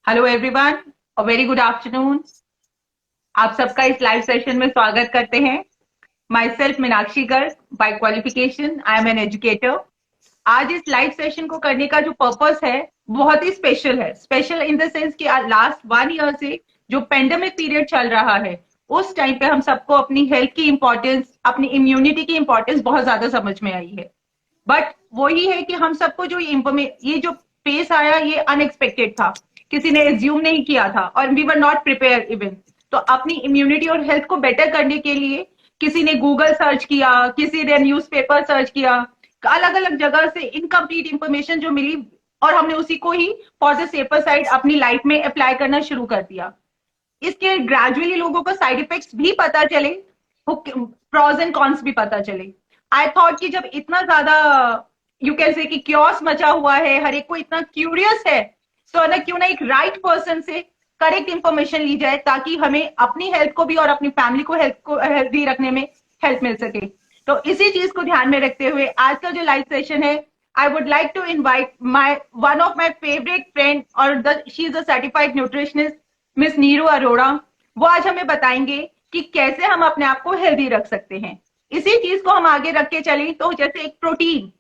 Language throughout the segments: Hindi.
Hello everyone, a very good afternoon. आप सबका इस लाइव सेशन में स्वागत करते हैं। Myself Meenakshi Garg, by qualification I am an educator. आज इस लाइव सेशन को करने का जो पर्पस है बहुत ही स्पेशल है। स्पेशल इन द सेंस कि लास्ट 1 ईयर से जो पेंडेमिक पीरियड चल रहा है, उस टाइम पे हम सबको अपनी हेल्थ की इंपॉर्टेंस, अपनी इम्यूनिटी की इंपॉर्टेंस बहुत ज्यादा समझ में आई है। बट वही है कि हम सबको जो ये जो फेस आया, ये अनएक्सपेक्टेड था। किसी ने एज्यूम नहीं किया था और we were not prepare even. तो अपनी इम्यूनिटी और हेल्थ को बेटर करने के लिए किसी ने गूगल सर्च किया, किसी ने न्यूज़पेपर सर्च किया, अलग अलग जगह से इनकम्प्लीट इंफॉर्मेशन जो मिली, और हमने उसी को ही फॉर द सेफर साइड अपनी लाइफ में अप्लाई करना शुरू कर दिया। इसके ग्रेजुअली लोगों को साइड इफेक्ट्स भी पता चले, प्रॉज एंड कॉन्स भी पता चले। आई थॉट कि जब इतना ज्यादा यू कैन से कि क्योस मचा हुआ है, हर एक को इतना क्यूरियस है, तो ना क्यों ना एक राइट पर्सन से करेक्ट इंफॉर्मेशन ली जाए, ताकि हमें अपनी हेल्थ को भी और अपनी फैमिली को हेल्थी रखने में हेल्प मिल सके। तो इसी चीज को ध्यान में रखते हुए आज का जो लाइव सेशन है, I would like to invite my one of my favourite friend, और she is a certified nutritionist, miss Neeru Arora. वो आज हमें बताएंगे कि कैसे हम अपने आप को हेल्दी रख सकते हैं। इसी चीज को हम आगे रख के चलें तो जैसे एक प्रोटीन,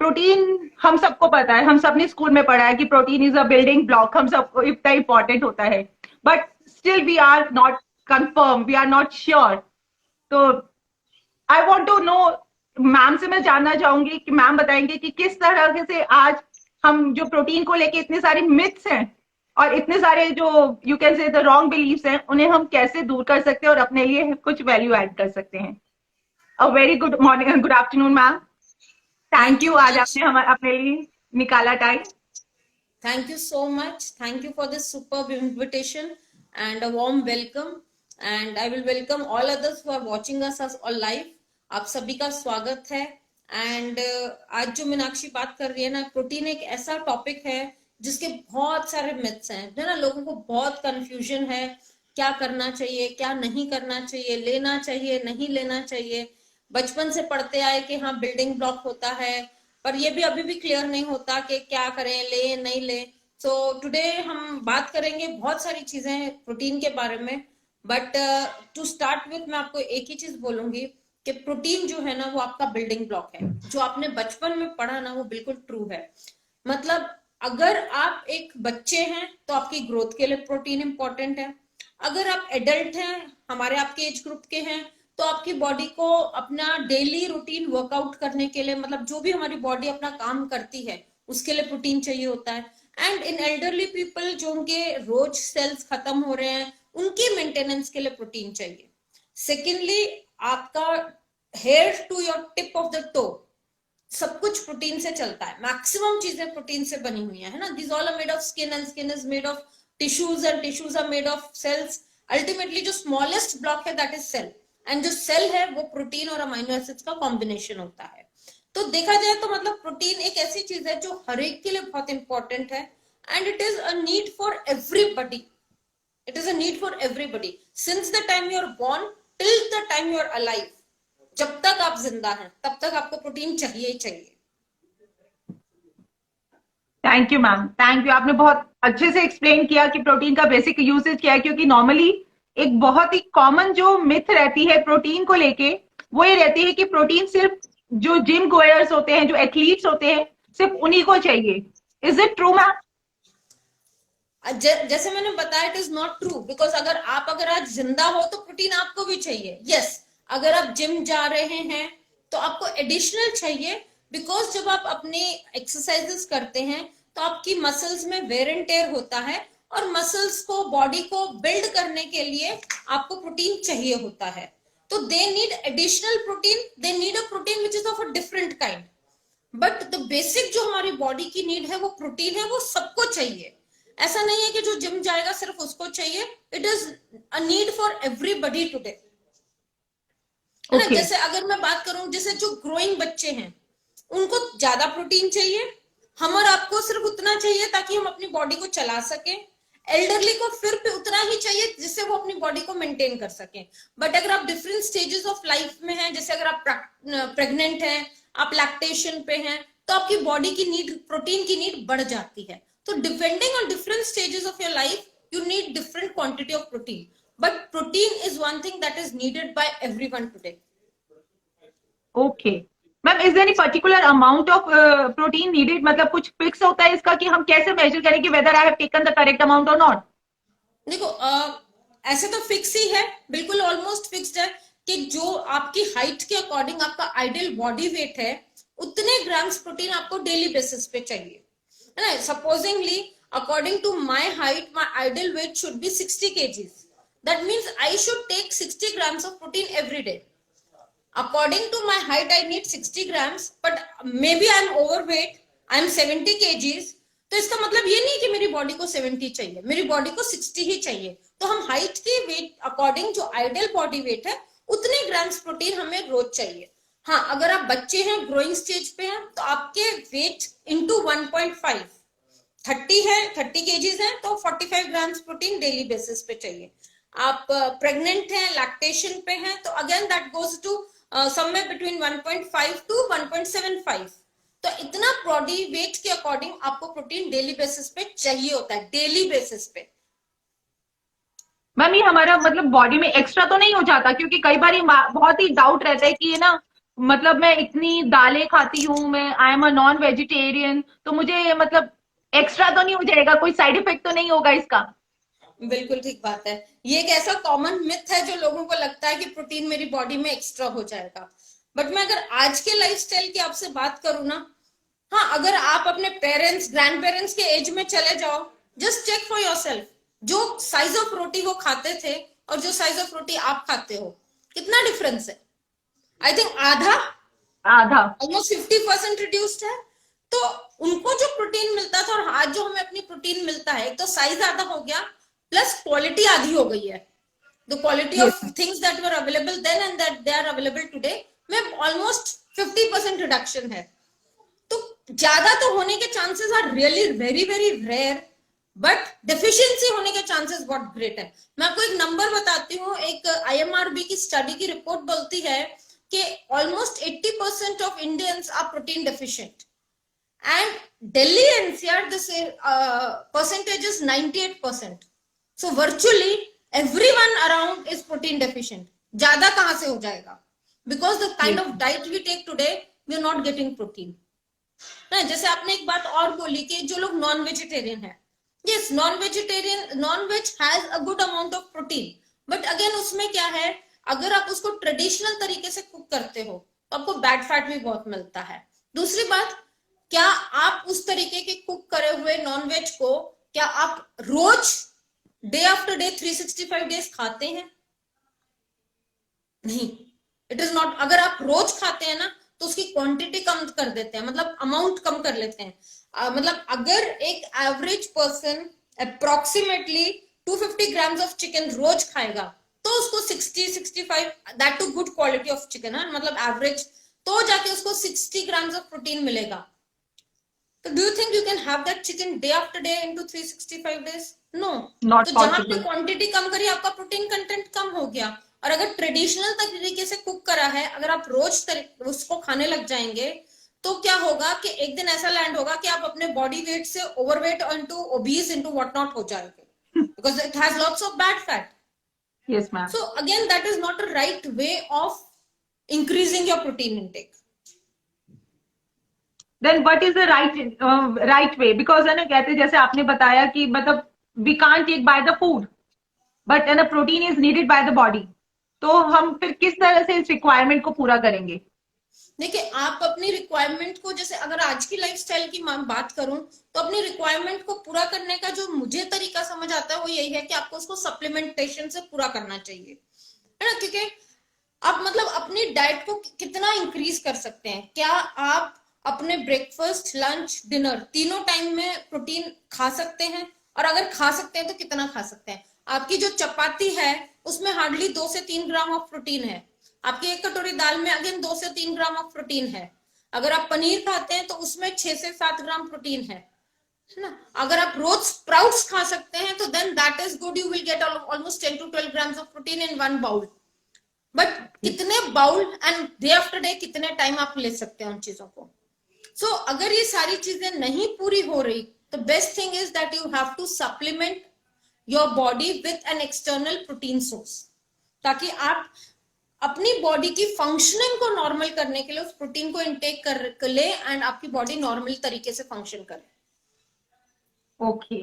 प्रोटीन हम सबको पता है, हम सबने स्कूल में पढ़ा है कि protein is a building block, हम सबको इतना इंपॉर्टेंट होता है। But still we are not confirm, we are not sure. तो I want to know, ma'am से मैं जानना चाहूंगी कि मैम बताएंगे कि किस तरह से आज हम जो प्रोटीन को लेके इतने सारे मिथ्स हैं और इतने सारे जो you can say the wrong beliefs हैं, उन्हें हम कैसे दूर कर सकते हैं और अपने लिए कुछ वैल्यू ऐड कर सकते हैं। अ very good morning, good afternoon ma'am. Thank Thank you, you आज much. आपने अपने लिए निकाला time. Thank you so much. Thank you for this superb invitation and a warm welcome. And I will welcome all others who are watching us as all live. आप सभी का स्वागत है। एंड आज जो मीनाक्षी बात कर रही है ना, प्रोटीन एक ऐसा टॉपिक है जिसके बहुत सारे मिथ्स हैं, जो ना लोगों को बहुत कंफ्यूजन है। क्या करना चाहिए, क्या नहीं करना चाहिए, लेना चाहिए, नहीं लेना चाहिए। बचपन से पढ़ते आए कि हाँ बिल्डिंग ब्लॉक होता है, पर ये भी अभी भी क्लियर नहीं होता कि क्या करें, ले नहीं ले। सो टुडे हम बात करेंगे बहुत सारी चीजें प्रोटीन के बारे में। बट टू स्टार्ट विथ मैं आपको एक ही चीज बोलूंगी कि प्रोटीन जो है ना वो आपका बिल्डिंग ब्लॉक है। जो आपने बचपन में पढ़ा ना वो बिल्कुल ट्रू है। मतलब अगर आप एक बच्चे हैं तो आपकी ग्रोथ के लिए प्रोटीन इंपॉर्टेंट है। अगर आप एडल्ट हैं, हमारे आपके एज ग्रुप के हैं, तो आपकी बॉडी को अपना डेली रूटीन वर्कआउट करने के लिए, मतलब जो भी हमारी बॉडी अपना काम करती है उसके लिए प्रोटीन चाहिए होता है। एंड इन एल्डरली पीपल, जो उनके रोज सेल्स खत्म हो रहे हैं, उनकी मेंटेनेंस के लिए प्रोटीन चाहिए। सेकेंडली, आपका hair to your tip of the toe सब कुछ प्रोटीन से चलता है। मैक्सिमम चीजें प्रोटीन से बनी हुई है ना। This all are made of skin and skin is made of tissues and tissues are made of cells. Ultimately जो स्मॉलेस्ट ब्लॉक है दैट इज सेल। एंड जो सेल है वो प्रोटीन और अमाइनो एसिड्स का कॉम्बिनेशन होता है। तो देखा जाए तो मतलब प्रोटीन एक ऐसी चीज है जो हर एक के लिए बहुत इंपॉर्टेंट है। And it is a need for everybody. It is a need for everybody since the time you are born till the time you are alive. जब तक आप जिंदा हैं तब तक आपको प्रोटीन चाहिए ही चाहिए। Thank you ma'am, thank you. आपने बहुत अच्छे से एक्सप्लेन किया कि प्रोटीन का बेसिक यूसेज क्या है, क्योंकि नॉर्मली एक बहुत ही कॉमन जो मिथ रहती है प्रोटीन को लेके, वो ये रहती है कि प्रोटीन सिर्फ जो जिम गोयर्स होते हैं, जो एथलीट्स होते हैं, सिर्फ उन्हीं को चाहिए। Is it true ma'am? जैसे मैंने बताया, it is not true. Because अगर आज जिंदा हो तो प्रोटीन आपको भी चाहिए। यस, अगर आप जिम जा रहे हैं तो आपको एडिशनल चाहिए। बिकॉज जब आप अपनी एक्सरसाइजेस करते हैं तो आपकी मसल्स में वेर एंड टेयर होता है, और मसल्स को, बॉडी को बिल्ड करने के लिए आपको प्रोटीन चाहिए होता है। तो they need additional protein, they need a protein which is of a different kind. But the basic जो हमारी बॉडी की नीड है वो प्रोटीन है, वो सबको चाहिए। ऐसा नहीं है कि जो जिम जाएगा सिर्फ उसको चाहिए। It is a need for everybody today, है ना। ओके। जैसे अगर मैं बात करूं, जैसे जो ग्रोइंग बच्चे हैं उनको ज्यादा प्रोटीन चाहिए। हम और आपको सिर्फ उतना चाहिए ताकि हम अपनी बॉडी को चला सके। एल्डरली को फिर भी उतना ही चाहिए जिससे वो अपनी बॉडी को मेंटेन कर सके। बट अगर आप डिफरेंट स्टेजेस ऑफ लाइफ में हैं, जैसे अगर आप प्रेग्नेंट हैं, आप लैक्टेशन पे हैं, तो आपकी बॉडी की नीड, प्रोटीन की नीड बढ़ जाती है। तो depending on different stages of your life you need different quantity of protein, but protein is one thing that is needed by everyone today. Okay ma'am, is any particular amount of protein needed? मतलब कुछ फिक्स होता है इसका कि हम कैसे मेजर करें कि whether I have taken the correct amount और नॉट? देखो ऐसे तो फिक्स ही है, बिल्कुल ऑलमोस्ट फिक्स्ड है कि जो आपकी हाइट के अकॉर्डिंग आपका आइडियल बॉडी वेट है उतने ग्राम्स प्रोटीन आपको डेली बेसिस पे चाहिए, है ना। Supposedly according to my height, my ideal weight should be 60 kgs. That means I should take 60 grams of protein every day. According to my height, I need 60 grams, but maybe I'm overweight, I'm 70 kgs. तो इसका मतलब ये नहीं कि मेरी बॉडी को 70 चाहिए, मेरी बॉडी को 60 ही चाहिए। तो हम हाइट की वेट अकॉर्डिंग जो आइडियल बॉडी वेट है उतने ग्राम्स प्रोटीन हमें रोज चाहिए। हाँ, अगर आप बच्चे हैं, ग्रोइंग स्टेज पे हैं, तो आपके वेट इंटू 1.5 30 है, 30 केजीज है तो 45 ग्राम्स प्रोटीन डेली बेसिस पे चाहिए। आप प्रेग्नेंट हैं, लैक्टेशन पे हैं, तो again that goes to somewhere between 1.5 to 1.75। तो इतना बॉडी वेट के अकॉर्डिंग आपको प्रोटीन डेली बेसिस पे चाहिए होता है, डेली बेसिस पे। मैम ये हमारा मतलब बॉडी में एक्स्ट्रा तो नहीं हो जाता? क्योंकि कई बार बहुत ही डाउट रहता है कि ये ना, मतलब मैं इतनी दालें खाती हूँ, मैं I am a non vegetarian, तो मुझे मतलब एक्स्ट्रा तो नहीं हो जाएगा? कोई साइड इफेक्ट तो नहीं होगा इसका? बिल्कुल ठीक बात है। ये एक ऐसा कॉमन मिथ है जो लोगों को लगता है कि प्रोटीन मेरी बॉडी में एक्स्ट्रा हो जाएगा। बट मैं अगर आज के लाइफस्टाइल की आपसे बात करूँ ना, हाँ, अगर आप अपने पेरेंट्स, ग्रैंड पेरेंट्स के एज में चले जाओ, जस्ट चेक फॉर योरसेल्फ, जो साइज ऑफ रोटी वो खाते थे और जो साइज ऑफ रोटी आप खाते हो, कितना डिफरेंस है? आई थिंक आधा आधा, ऑलमोस्ट 50% रिड्यूस्ड है। तो उनको जो प्रोटीन मिलता था और आज जो हमें अपनी प्रोटीन मिलता है, एक तो साइज आधा हो गया, प्लस क्वालिटी आधी हो गई है। The quality of things that were available then and that they are available today में ऑलमोस्ट 50% रिडक्शन है। तो ज्यादा तो होने के chances are really very very rare, but deficiency होने के चांसेस बहुत ग्रेट है। मैं आपको एक नंबर बताती हूँ, एक IMRB की स्टडी की रिपोर्ट बोलती है कि almost 80% of Indians are protein deficient, and Delhi NCR this percentage is 98%. So virtually everyone around is protein deficient. ज्यादा कहां से हो जाएगा? Because the kind of diet we take today, we are not getting protein. ना, जैसे आपने एक बात और बोली कि जो लोग नॉन वेजिटेरियन है, yes, non-veg has a good amount of protein, but again उसमें क्या है, अगर आप उसको ट्रेडिशनल तरीके से कुक करते हो तो आपको बैड फैट भी बहुत मिलता है। दूसरी बात, क्या आप उस तरीके के कुक करे हुए नॉनवेज को क्या आप रोज डे आफ्टर डे 365 डेज खाते हैं? नहीं, इट इज नॉट। अगर आप रोज खाते हैं ना तो उसकी क्वांटिटी कम कर देते हैं, मतलब अमाउंट कम कर लेते हैं। मतलब अगर एक average person approximately 250 grams of chicken रोज खाएगा तो उसको 60-65, that too good quality of chicken है, मतलब एवरेज, तो जाके उसको 60 ग्राम्स ऑफ प्रोटीन मिलेगा। तो do you think you can have that chicken day after day into 365 days? No, तो जहां पे क्वांटिटी कम करी आपका प्रोटीन कंटेंट कम हो गया। और अगर ट्रेडिशनल तरीके से कुक करा है, अगर आप रोज उसको खाने लग जाएंगे तो क्या होगा कि एक दिन ऐसा लैंड होगा कि आप अपने बॉडी वेट से overweight into obese into what not हो जाएंगे, because it has lots of bad fat. Yes ma'am. So again that is not a right way of increasing your protein intake. Then what is the right way? Because है ना, कहते जैसे आपने बताया कि मतलब we can't take by the food, but the protein is needed by the body, तो हम फिर किस तरह से इस रिक्वायरमेंट को पूरा करेंगे? देखिए, आप अपनी रिक्वायरमेंट को, जैसे अगर आज की लाइफस्टाइल की मैं बात करूं तो अपनी रिक्वायरमेंट को पूरा करने का जो मुझे तरीका समझ आता है वो यही है कि आपको उसको सप्लीमेंटेशन से पूरा करना चाहिए, है ना। क्योंकि आप मतलब अपनी डाइट को कितना इंक्रीज कर सकते हैं? क्या आप अपने ब्रेकफास्ट, लंच, डिनर तीनों टाइम में प्रोटीन खा सकते हैं? और अगर खा सकते हैं तो कितना खा सकते हैं? आपकी जो चपाती है उसमें हार्डली 2 से 3 ग्राम ऑफ प्रोटीन है। आपकी एक कटोरी दाल में अगेन 2 से 3 ग्राम ऑफ प्रोटीन है। अगर आप पनीर खाते हैं तो उसमें 6 से 7 ग्राम प्रोटीन है ना। अगर आप रोज स्प्राउट्स खा सकते हैं तो then that is good, you will get almost 10 to 12 grams of protein in one bowl. But कितने bowl and day after day कितने टाइम आप ले सकते हैं उन चीजों को? सो अगर ये सारी चीजें नहीं पूरी हो रही the best thing is that you have to supplement your body with an external protein source, ताकि आप अपनी बॉडी की फंक्शनिंग को नॉर्मल करने के लिए उस प्रोटीन को इनटेक कर ले एंड आपकी बॉडी नॉर्मल तरीके से फंक्शन करे। ओके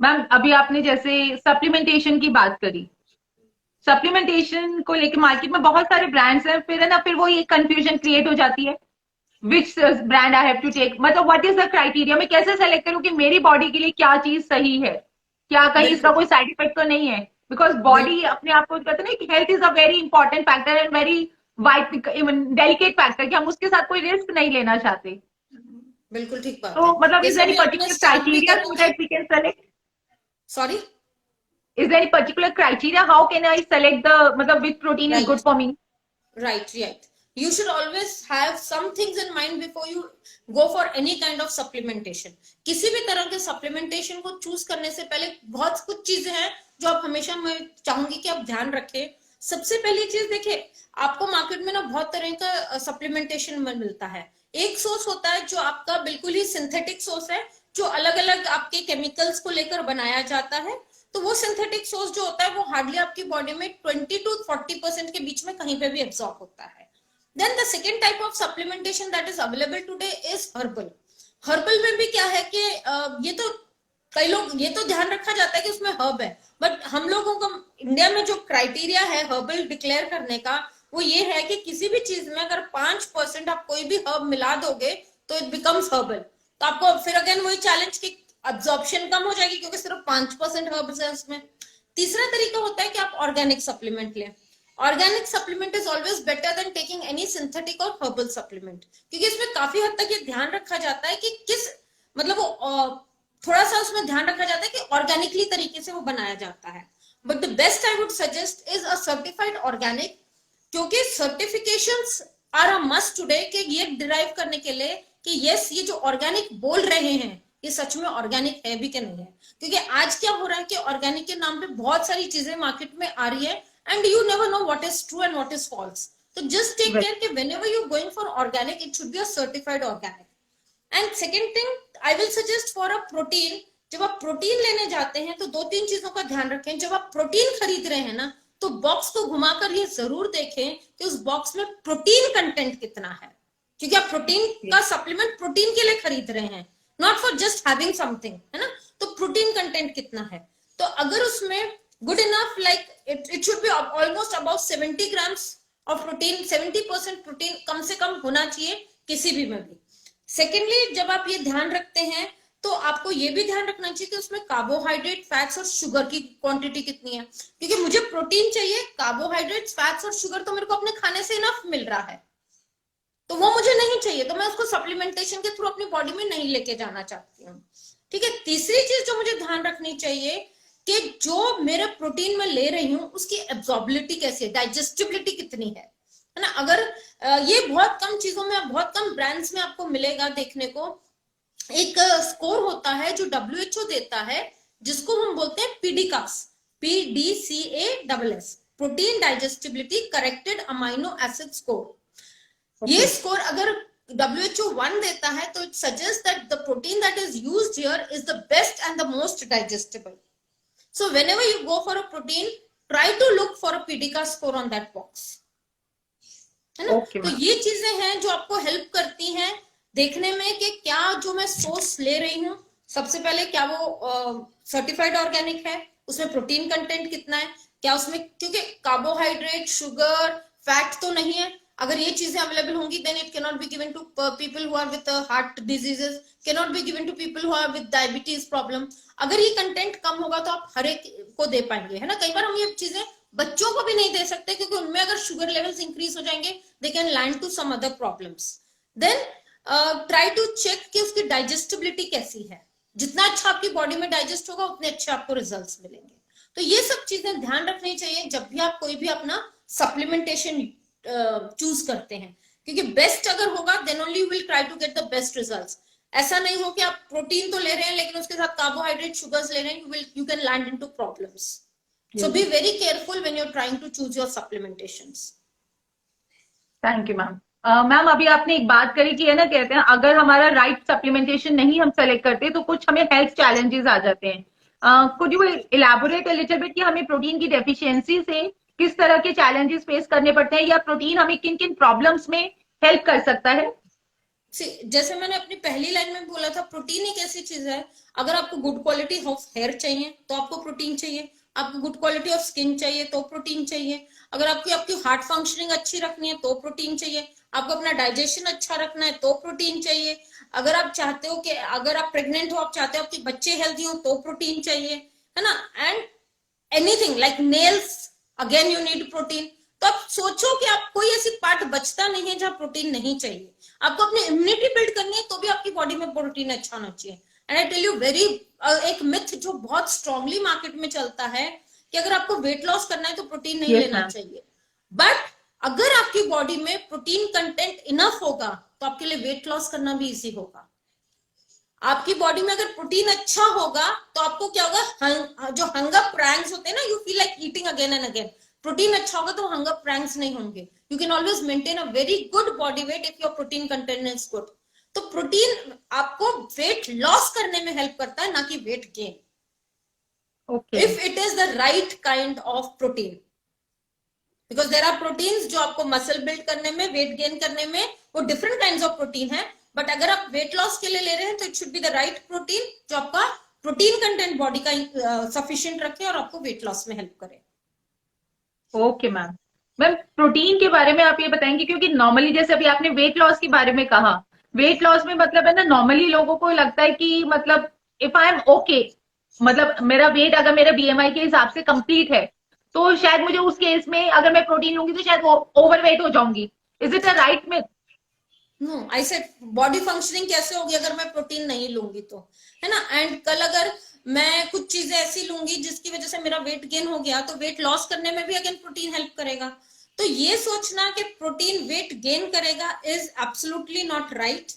मैम, अभी आपने जैसे सप्लीमेंटेशन की बात करी, सप्लीमेंटेशन को लेके मार्केट में बहुत सारे ब्रांड्स हैं, फिर है ना, फिर वो ये कंफ्यूजन क्रिएट हो जाती है which brand I have to take, मतलब व्हाट इज द क्राइटेरिया, मैं कैसे सेलेक्ट करूं कि मेरी बॉडी के लिए क्या चीज सही है, क्या कहीं इसका कोई साइड इफेक्ट तो नहीं है, बिकॉज बॉडी अपने आप को कहते हैं ना कि health is a very important factor and very delicate factor, कि हम उसके साथ कोई रिस्क नहीं लेना चाहते। बिल्कुल ठीक बात तो है। मतलब is there any particular criteria so that we can select? Sorry, is there any particular criteria how can I select the matlab which protein is good for me? Right. You should always have some things in mind before you go for any kind of supplementation. किसी भी तरह के supplementation को choose करने से पहले बहुत कुछ चीजें हैं जो आप हमेशा, मैं चाहूंगी कि आप ध्यान रखें। सबसे पहली चीज देखिए, आपको मार्केट में ना बहुत तरह का सप्लीमेंटेशन मिलता है। एक सोर्स होता है जो आपका बिल्कुल ही सिंथेटिक सोर्स है, जो अलग अलग आपके केमिकल्स को लेकर बनाया जाता है। तो वो सिंथेटिक सोर्स जो होता है वो हार्डली आपकी बॉडी में 20 to 40% के बीच में कहीं पे भी एब्सॉर्ब होता है। Then the second type of supplementation that is available today is herbal. Herbal में भी क्या है कि ये तो कई लोग, ये तो ध्यान रखा जाता है कि उसमें हर्ब है, बट हम लोगों को इंडिया में जो क्राइटेरिया है हर्बल डिक्लेयर करने का, वो ये है कि किसी भी चीज में अगर 5% आप कोई भी हर्ब मिला दोगे तो इट बिकम्स हर्बल। तो आपको फिर अगेन वही चैलेंज की अब्जॉर्प्शन कम हो जाएगी क्योंकि सिर्फ 5% हर्ब्स है उसमें। तीसरा तरीका होता है कि आप ऑर्गेनिक सप्लीमेंट लें। Organic supplement is always better than taking any synthetic और हर्बल सप्लीमेंट, क्योंकि इसमें काफी हद तक ये ध्यान रखा जाता है कि किस, मतलब वो थोड़ा सा उसमें ध्यान रखा जाता है कि ऑर्गेनिकली तरीके से वो बनाया जाता है। But the best I would suggest is a certified organic, क्योंकि certifications are a must today कि ये डिराइव करने के लिए कि यस ये जो ऑर्गेनिक बोल रहे हैं ये सच में ऑर्गेनिक है भी कि नहीं है। क्योंकि आज क्या हो रहा है कि ऑर्गेनिक के नाम पे बहुत सारी चीजें मार्केट में आ रही है and you never know what is true and what is false. तो जस्ट टेक केयर कि whenever you going for organic it should be a certified organic. And second thing I will suggest for a protein, जब आप प्रोटीन लेने जाते हैं तो 2-3 चीजों का ध्यान रखें। जब आप प्रोटीन खरीद रहे हैं ना तो बॉक्स को घुमाकर ये जरूर देखें कि उस बॉक्स में प्रोटीन कंटेंट कितना है, क्योंकि आप प्रोटीन का सप्लीमेंट प्रोटीन के लिए खरीद रहे हैं, not for just having something, है ना। तो प्रोटीन कंटेंट कितना है, तो अगर उसमें good enough like it should be almost about 70 grams of protein, 70% protein कम से कम होना चाहिए किसी भी में भी। सेकेंडली, जब आप ये ध्यान रखते हैं तो आपको ये भी ध्यान रखना चाहिए कि उसमें कार्बोहाइड्रेट, फैट्स और शुगर की क्वांटिटी कितनी है, क्योंकि मुझे प्रोटीन चाहिए, कार्बोहाइड्रेट, फैट्स और शुगर तो मेरे को अपने खाने से इनफ मिल रहा है, तो वो मुझे नहीं चाहिए, तो मैं उसको सप्लीमेंटेशन के थ्रू अपनी बॉडी में नहीं लेके जाना चाहती हूँ। ठीक है। तीसरी चीज जो मुझे ध्यान रखनी चाहिए कि जो मेरे प्रोटीन में ले रही हूँ उसकी एब्जॉर्बिलिटी कैसी है, डाइजेस्टिबिलिटी कितनी है ना। अगर ये बहुत कम चीजों में, बहुत कम ब्रांड्स में आपको मिलेगा देखने को। एक स्कोर होता है जो WHO देता है जिसको हम बोलते हैं PDCAS, PDCASS, protein digestibility corrected amino acid score. ये स्कोर अगर WHO 1 देता है तो it suggest that the protein that is used here is the best and the most digestible. So whenever you go for a protein, try to look for a PDCAS score on that box, है ना। तो ये चीजें हैं जो आपको हेल्प करती हैं देखने में कि क्या जो मैं सोर्स ले रही हूँ, सबसे पहले क्या वो सर्टिफाइड ऑर्गेनिक है, उसमें प्रोटीन कंटेंट कितना है, क्या उसमें, क्योंकि कार्बोहाइड्रेट, शुगर, फैट तो नहीं है। अगर ये चीजें अवेलेबल होंगी then it can not be given to people who are with heart diseases, can not be given to people who are with diabetes problem. अगर ये कंटेंट कम होगा तो आप हर एक को दे पाएंगे, है ना। कई बार हम ये चीजें बच्चों को भी नहीं दे सकते क्योंकि उनमें अगर शुगर लेवल्स इंक्रीज हो जाएंगे they can land to some other problems. Then try to check कि उसकी डाइजेस्टिबिलिटी कैसी है। जितना अच्छा आपकी बॉडी में डाइजेस्ट होगा उतने अच्छे आपको रिजल्ट्स मिलेंगे। तो ये सब चीजें ध्यान रखनी चाहिए जब भी आप कोई भी अपना सप्लीमेंटेशन चूज करते हैं, क्योंकि बेस्ट अगर होगा then only you will try to get the best results. ऐसा नहीं हो कि आप प्रोटीन तो ले रहे हैं लेकिन उसके साथ कार्बोहाइड्रेट, शुगर्स ले रहे हैं, you can land into problems. So be very careful when you're trying to choose your supplementations. Thank you, ma'am. Ma'am अभी आपने एक बात करी कि है ना, कहते हैं अगर हमारा राइट सप्लीमेंटेशन नहीं हम सेलेक्ट करते तो कुछ हमें हेल्थ चैलेंजेस आ जाते हैं। Could you elaborate a little bit कि हमें प्रोटीन की डेफिशिएंसी से किस तरह के चैलेंजेस फेस करने पड़ते हैं, या प्रोटीन हमें किन किन प्रॉब्लम्स में हेल्प कर सकता है? जैसे मैंने अपनी पहली लाइन में बोला था, प्रोटीन एक ऐसी चीज है, अगर आपको गुड क्वालिटी ऑफ हेयर चाहिए तो आपको प्रोटीन चाहिए, आपको गुड क्वालिटी ऑफ स्किन चाहिए तो प्रोटीन चाहिए, अगर आपकी आपकी हार्ट फंक्शनिंग अच्छी रखनी है तो प्रोटीन चाहिए, आपको अपना डाइजेशन अच्छा रखना है तो प्रोटीन चाहिए, अगर आप चाहते हो कि अगर आप प्रेग्नेंट हो, आप चाहते हो आपके बच्चे हेल्दी हो तो प्रोटीन चाहिए, है ना। And anything like nails, again you need protein. तो आप सोचो कि आप कोई ऐसी पार्ट बचता नहीं है जहां प्रोटीन नहीं चाहिए। आपको अपनी इम्यूनिटी बिल्ड करनी है तो भी आपकी बॉडी में प्रोटीन अच्छा होना चाहिए। And I tell you very, एक मिथ जो बहुत स्ट्रांगली मार्केट में चलता है कि अगर आपको वेट लॉस करना है तो प्रोटीन नहीं यस लेना मैम। चाहिए। बट अगर आपकी बॉडी में प्रोटीन कंटेंट इनफ होगा तो आपके लिए वेट लॉस करना भी इजी होगा। आपकी बॉडी में अगर प्रोटीन अच्छा होगा तो आपको क्या होगा, जो हंगर प्रैंक्स होते हैं ना, you feel like eating again and again. Protein अच्छा होगा तो हंगर प्रैंक्स नहीं होंगे। You can always maintain a very good body weight if your protein content is good. तो प्रोटीन आपको वेट लॉस करने में हेल्प करता है, ना कि weight gain, okay. If it is the right kind of protein. Because there are proteins जो आपको मसल बिल्ड करने में, वेट गेन करने में, वो डिफरेंट काइंड ऑफ प्रोटीन है। बट अगर आप वेट लॉस के लिए ले रहे हैं तो it should be the right protein जो आपका प्रोटीन कंटेंट बॉडी का सफिशियंट रखे और आपको वेट लॉस में हेल्प करे। Okay ma'am. मैम प्रोटीन के बारे में आप ये बताएंगे, क्योंकि नॉर्मली जैसे अभी आपने वेट लॉस के बारे में कहा, वेट लॉस में मतलब है ना, नॉर्मली लोगों को लगता है कि मतलब इफ आई एम ओके, मतलब मेरा वेट अगर मेरे बीएमआई के हिसाब से कंप्लीट है, तो शायद मुझे उस केस में अगर मैं प्रोटीन लूंगी तो शायद ओवरवेट हो जाऊंगी। इज इट अ राइट में? No, I said body functioning कैसे होगी अगर मैं प्रोटीन नहीं लूंगी तो, है ना। एंड कल अगर मैं कुछ चीजें ऐसी लूंगी जिसकी वजह से मेरा वेट गेन हो गया तो वेट लॉस करने में भी अगेन प्रोटीन हेल्प करेगा। तो ये सोचना कि प्रोटीन वेट गेन करेगा is absolutely not right.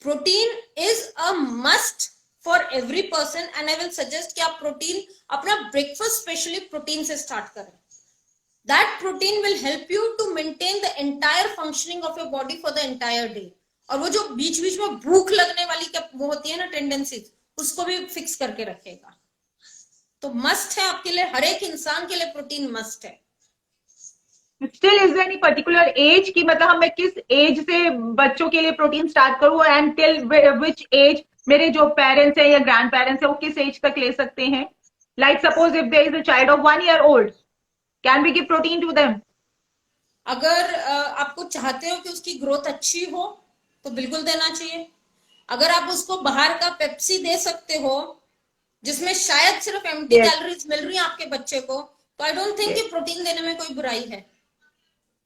Protein is a must for every person and I will suggest कि आप प्रोटीन अपना ब्रेकफास्ट स्पेशली प्रोटीन से स्टार्ट करें। That protein will help you to maintain the entire functioning of your body for the entire day। और वो जो बीच बीच में भूख लगने वाली वो होती है ना टेंडेंसीज, उसको भी फिक्स करके रखेगा। तो मस्ट है आपके लिए, हर एक इंसान के लिए प्रोटीन मस्ट है। Still is there any particular age की, मतलब मैं किस एज से बच्चों के लिए प्रोटीन स्टार्ट करूं, एंड टिल विच एज मेरे जो पेरेंट्स हैं या ग्रैंड पेरेंट्स हैं वो किस एज तक ले सकते हैं? Like suppose if there is a child of 1 year old, can we give protein to them? अगर आपको चाहते हो कि उसकी ग्रोथ अच्छी हो तो बिल्कुल देना चाहिए। अगर आप उसको बाहर का पेप्सी दे सकते हो जिसमें शायद सिर्फ एम्प्टी यस। कैलोरीज मिल रही है आपके बच्चे को, तो आई डोंट थिंक कि प्रोटीन देने में कोई बुराई है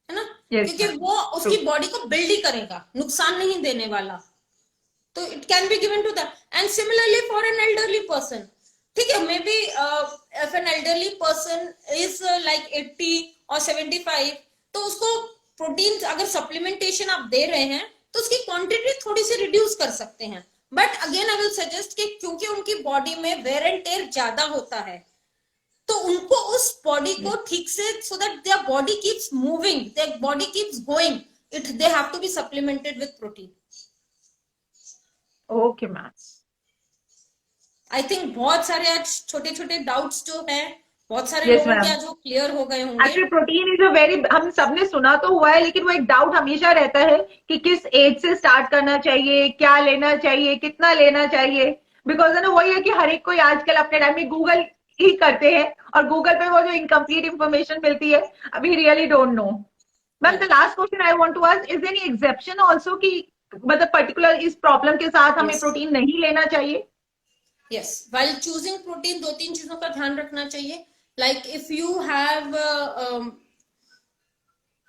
ना। यस क्योंकि मैम। वो ट्रू। उसकी बॉडी को बिल्ड ही करेगा, नुकसान नहीं देने वाला। तो it can be given to that. And similarly for an elderly person, ठीक है, maybe if an elderly person is like 80 और 75, तो उसको प्रोटीन अगर सप्लीमेंटेशन आप दे रहे हैं तो उसकी क्वांटिटी थोड़ी सी रिड्यूस कर सकते हैं। But again I will suggest कि क्योंकि उनकी बॉडी में वेयर एंड टेयर ज्यादा होता है, तो उनको उस बॉडी को ठीक से, so that their body keeps moving, their body keeps going, it they have to be supplemented with protein. Okay ma'am. I think बहुत सारे आज छोटे छोटे डाउट्स जो है, बहुत सारे यस लोगों के मैम। आज वो क्लियर हो गए होंगे। Actually protein is a very, हम सबने सुना तो हुआ है, लेकिन वो एक डाउट हमेशा रहता है कि किस एज से स्टार्ट करना चाहिए, क्या लेना चाहिए, कितना लेना चाहिए। बिकॉज है ना, वही है कि हर एक कोई आजकल अपने टाइम में गूगल ही करते हैं, और गूगल पे वो जो इनकम्प्लीट इंफॉर्मेशन मिलती है, अभी really don't know. Ma'am the correct. Last question I want to ask, is any exception also कि मतलब पर्टिकुलर इस प्रॉब्लम के साथ हमें यस, प्रोटीन नहीं लेना चाहिए? यस, वाइल चूजिंग प्रोटीन दो तीन चीजों का ध्यान रखना चाहिए। Like if you have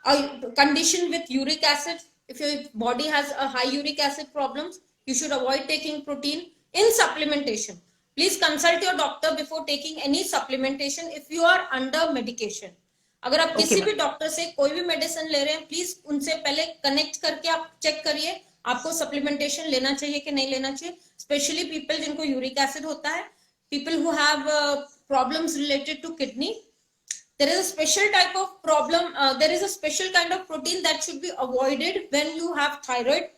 a condition with uric acid, if your body has a high uric acid problems, you should avoid taking protein in supplementation. Please consult your doctor before taking any supplementation if you are under medication। अगर आप ओके किसी भी मैम। डॉक्टर से कोई भी मेडिसिन ले रहे हैं, प्लीज उनसे पहले कनेक्ट करके आप चेक करिए आपको सप्लीमेंटेशन लेना चाहिए कि नहीं लेना चाहिए। स्पेशली पीपल जिनको यूरिक एसिड होता है, people who have problems related to kidney, there is a special type of problem, there is a special kind of protein that should be avoided when you have thyroid.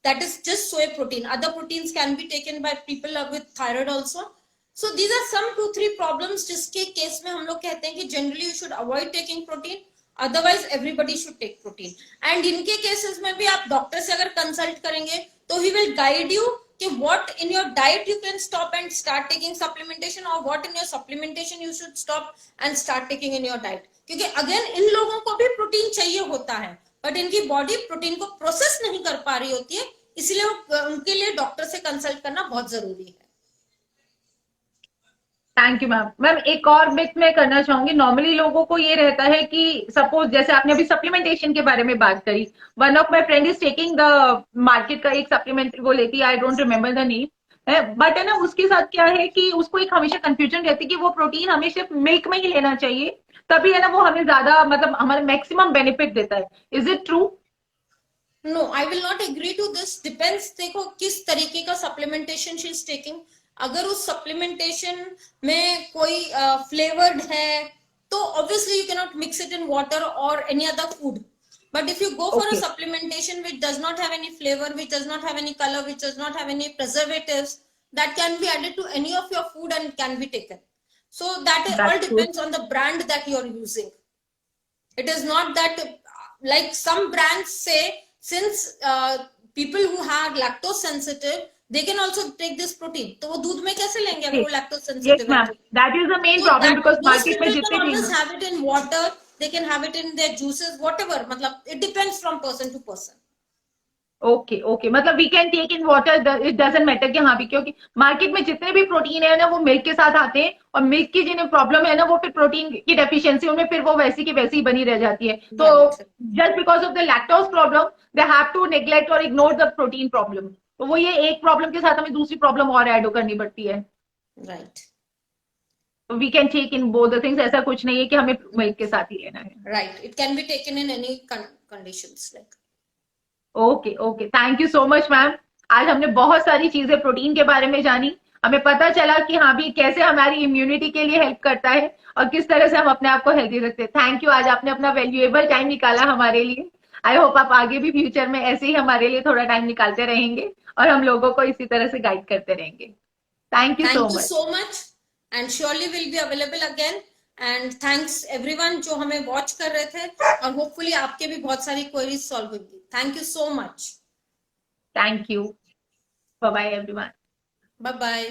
That is just soy protein. Other proteins can be taken by people with thyroid also. So these are some 2-3 problems जिसके केस में हम लोग कहते हैं कि generally you should avoid taking protein, otherwise everybody should take protein. And इनके केसेस में भी आप डॉक्टर से अगर कंसल्ट करेंगे तो he will guide you कि what in your diet you can stop and start taking supplementation, or what in your supplementation you should stop and start taking in your diet. क्योंकि अगेन इन लोगों को भी प्रोटीन चाहिए होता है, बट इनकी बॉडी प्रोटीन को प्रोसेस नहीं कर पा रही होती है, इसलिए उनके लिए डॉक्टर से कंसल्ट करना बहुत जरूरी है. Thank you ma'am. मैम एक और मिथ मैं करना चाहूंगी. नॉर्मली लोगों को ये रहता है कि सपोज जैसे आपने अभी सप्लीमेंटेशन के बारे में बात करी, one of my friend is taking the market का एक सप्लीमेंट वो लेती है, I don't remember the name, but है ना उसके साथ क्या है कि उसको एक हमेशा कंफ्यूजन रहती है कि वो प्रोटीन हमें सिर्फ मिल्क में ही लेना चाहिए, तभी है ना वो हमें ज्यादा मतलब हमारे मैक्सिमम बेनिफिट देता है. Is it true? No, I will not agree to this. Depends, देखो किस तरीके का सप्लीमेंटेशन शी इज टेकिंग. अगर उस सप्लीमेंटेशन में कोई फ्लेवर्ड है तो obviously you can not mix it in water और any other food. But if you go for a supplementation which does not have any flavor, which does not have any color, which does not have any preservatives, that can be added to any of your food and can be taken. So that all depends on the brand that you are using. It is not that like some brands say, since people who are lactose sensitive, they can also take this protein. तो वो दूध में कैसे लेंगे अगर वो lactose sensitive? Yes ma'am, that is the main problem because market में जितने भी have it in water, they can have it in their juices, whatever. मतलब it depends from person to person. Okay okay, मतलब we can take in water, it doesn't matter कि हाँ भी, क्योंकि मार्केट में जितने भी प्रोटीन है ना वो मिल्क के साथ आते हैं, और मिल्क की जिन्हें प्रॉब्लम है ना वो फिर प्रोटीन की डेफिशिएंसी उनमें फिर वो वैसी की वैसी बनी रह जाती है. तो just because of the lactose problem they have to neglect और इग्नोर द प्रोटीन प्रॉब्लम. तो वो ये एक प्रॉब्लम के साथ हमें दूसरी प्रॉब्लम और ऐड करनी पड़ती है. Right. We can take in both the things. ऐसा कुछ नहीं है कि हमें मिल्क के साथ ही लेना है. Right. It can be taken in any conditions like. Okay okay, thank you so much ma'am. आज हमने बहुत सारी चीजें प्रोटीन के बारे में जानी. हमें पता चला कि हाँ भी कैसे हमारी इम्यूनिटी के लिए हेल्प करता है और किस तरह से हम अपने आप को हेल्दी रखते हैं. थैंक यू, आज आपने अपना वैल्यूएबल टाइम निकाला हमारे लिए. आई होप आप आगे भी फ्यूचर में ऐसे ही हमारे लिए थोड़ा टाइम निकालते रहेंगे और हम लोगों को इसी तरह से गाइड करते रहेंगे. Thank you so much and surely will be available again. And thanks everyone जो हमें वॉच कर रहे थे, और होपफुली आपके भी बहुत सारी क्वेरीज सॉल्व होंगी. Thank you so much. Thank you. Bye bye everyone. Bye bye.